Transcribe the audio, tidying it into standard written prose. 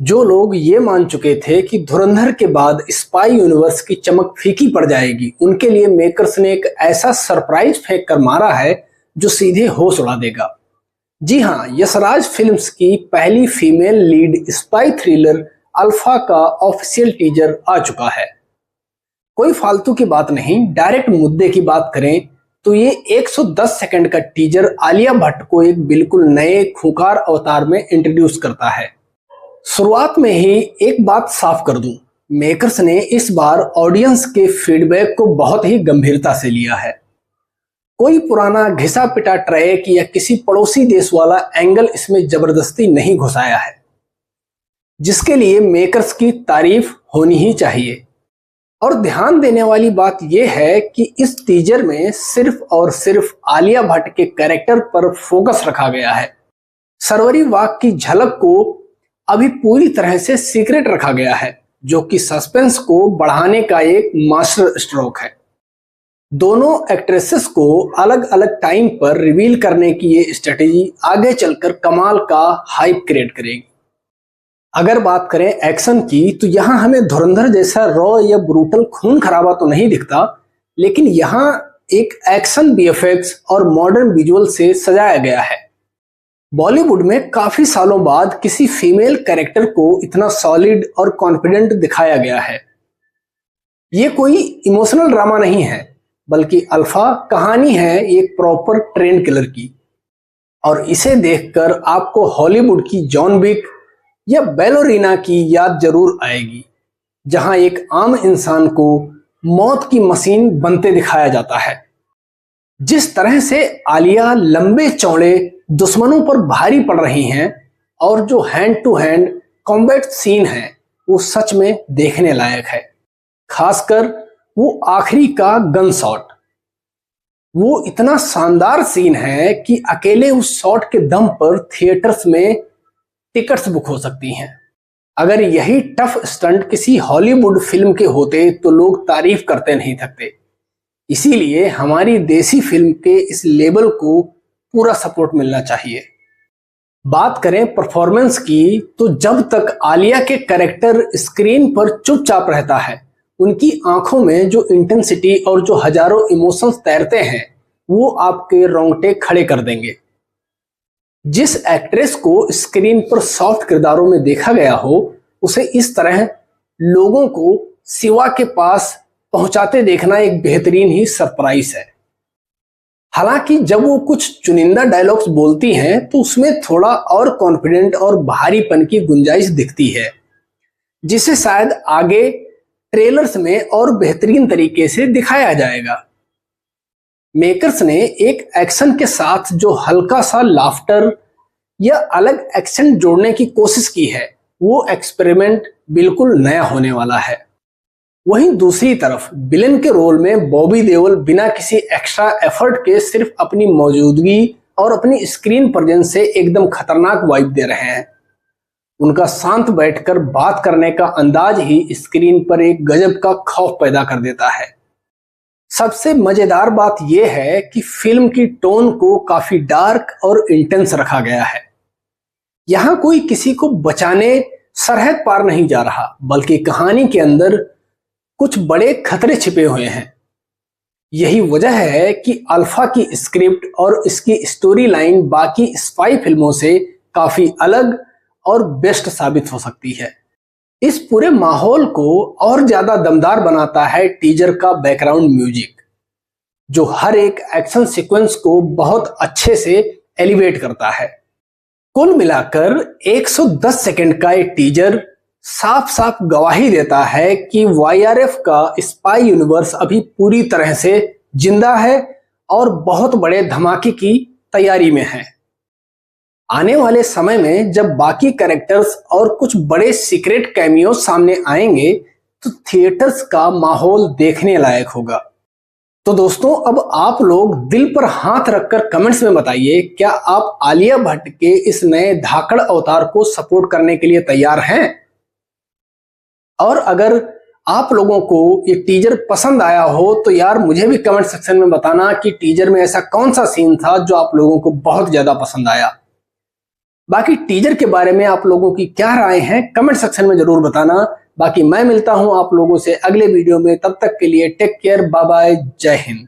जो लोग ये मान चुके थे कि धुरंधर के बाद स्पाई यूनिवर्स की चमक फीकी पड़ जाएगी, उनके लिए मेकर्स ने एक ऐसा सरप्राइज फेंक कर मारा है जो सीधे होश उड़ा देगा। जी हाँ, यशराज फिल्म्स की पहली female lead spy thriller alpha का ऑफिशियल टीजर आ चुका है। कोई फालतू की बात नहीं, डायरेक्ट मुद्दे की बात करें तो ये 110 सेकंड का टीजर आलिया भट्ट को एक बिल्कुल नए खूंखार अवतार में इंट्रोड्यूस करता है। शुरुआत में ही एक बात साफ कर दूं, मेकर्स ने इस बार ऑडियंस के फीडबैक को बहुत ही गंभीरता से लिया है। कोई पुराना घिसा पिटा ट्रैक या किसी पड़ोसी देश वाला एंगल इसमें जबरदस्ती नहीं घुसाया है, जिसके लिए मेकर्स की तारीफ होनी ही चाहिए। और ध्यान देने वाली बात यह है कि इस टीजर में सिर्फ और सिर्फ आलिया भट्ट के कैरेक्टर पर फोकस रखा गया है। सरवरी वाक की झलक को अभी पूरी तरह से सीक्रेट रखा गया है, जो कि सस्पेंस को बढ़ाने का एक मास्टर स्ट्रोक है। दोनों एक्ट्रेसेस को अलग अलग टाइम पर रिवील करने की ये स्ट्रेटेजी आगे चलकर कमाल का हाइप क्रिएट करेगी। अगर बात करें एक्शन की, तो यहाँ हमें धुरंधर जैसा रॉ या ब्रूटल खून खराबा तो नहीं दिखता, लेकिन यहाँ एक एक्शन बीएफएक्स और मॉडर्न विजुअल से सजाया गया है। बॉलीवुड में काफी सालों बाद किसी फीमेल कैरेक्टर को इतना सॉलिड और कॉन्फिडेंट दिखाया गया है। ये कोई इमोशनल ड्रामा नहीं है, बल्कि अल्फा कहानी है एक प्रॉपर ट्रेंड किलर की। और इसे देखकर आपको हॉलीवुड की जॉन विक या बैलोरीना की याद जरूर आएगी, जहां एक आम इंसान को मौत की मशीन बनते दिखाया जाता है। जिस तरह से आलिया लंबे चौड़े दुश्मनों पर भारी पड़ रही हैं और जो hand to hand combat scene है वो सच में देखने लायक है। खासकर वो आखिरी का गन शॉट, वो इतना शानदार सीन है कि अकेले उस शॉट के दम पर थिएटर्स में टिकट्स बुक हो सकती हैं। अगर यही टफ स्टंट किसी हॉलीवुड फिल्म के होते तो लोग तारीफ करते नहीं थकते। इसीलिए हमारी देसी फिल्म के इस लेवल को पूरा सपोर्ट मिलना चाहिए। बात करें परफॉर्मेंस की, तो जब तक आलिया के कैरेक्टर स्क्रीन पर चुपचाप रहता है, उनकी आंखों में जो इंटेंसिटी और जो हजारों इमोशंस तैरते हैं वो आपके रोंगटे खड़े कर देंगे। जिस एक्ट्रेस को स्क्रीन पर सॉफ्ट किरदारों में देखा गया हो, उसे इस तरह लोगों को शिवा के पास पहुंचाते देखना एक बेहतरीन ही सरप्राइज है। हालांकि जब वो कुछ चुनिंदा डायलॉग्स बोलती हैं तो उसमें थोड़ा और कॉन्फिडेंट और भारीपन की गुंजाइश दिखती है, जिसे शायद आगे ट्रेलर्स में और बेहतरीन तरीके से दिखाया जाएगा। मेकर्स ने एक एक्शन के साथ जो हल्का सा लाफ्टर या अलग एक्सेंट जोड़ने की कोशिश की है, वो एक्सपेरिमेंट बिल्कुल नया होने वाला है। वहीं दूसरी तरफ विलेन के रोल में बॉबी देओल बिना किसी एक्स्ट्रा एफर्ट के सिर्फ अपनी मौजूदगी और अपनी स्क्रीन प्रेजेंस से एकदम खतरनाक वाइब दे रहे हैं। उनका शांत बैठकर बात करने का अंदाज ही स्क्रीन पर एक गजब का खौफ पैदा कर देता है। सबसे मजेदार बात यह है कि फिल्म की टोन को काफी डार्क और इंटेंस रखा गया है। यहां कोई किसी को बचाने सरहद पार नहीं जा रहा, बल्कि कहानी के अंदर कुछ बड़े खतरे छिपे हुए हैं। यही वजह है कि अल्फा की स्क्रिप्ट और इसकी स्टोरी लाइन बाकी स्पाई फिल्मों से काफी अलग और बेस्ट साबित हो सकती है। इस पूरे माहौल को और ज्यादा दमदार बनाता है टीजर का बैकग्राउंड म्यूजिक, जो हर एक एक्शन सीक्वेंस को बहुत अच्छे से एलिवेट करता है। कुल मिलाकर 110 सेकंड का ये टीजर साफ साफ गवाही देता है कि वाईआरएफ का स्पाई यूनिवर्स अभी पूरी तरह से जिंदा है और बहुत बड़े धमाके की तैयारी में है। आने वाले समय में जब बाकी कैरेक्टर्स और कुछ बड़े सीक्रेट कैमियो सामने आएंगे तो थिएटर्स का माहौल देखने लायक होगा। तो दोस्तों, अब आप लोग दिल पर हाथ रखकर कमेंट्स में बताइए, क्या आप आलिया भट्ट के इस नए धाकड़ अवतार को सपोर्ट करने के लिए तैयार हैं? और अगर आप लोगों को ये टीजर पसंद आया हो तो यार मुझे भी कमेंट सेक्शन में बताना कि टीजर में ऐसा कौन सा सीन था जो आप लोगों को बहुत ज्यादा पसंद आया। बाकी टीजर के बारे में आप लोगों की क्या राय है कमेंट सेक्शन में जरूर बताना। बाकी मैं मिलता हूं आप लोगों से अगले वीडियो में, तब तक के लिए टेक केयर, बाय बाय, जय हिंद।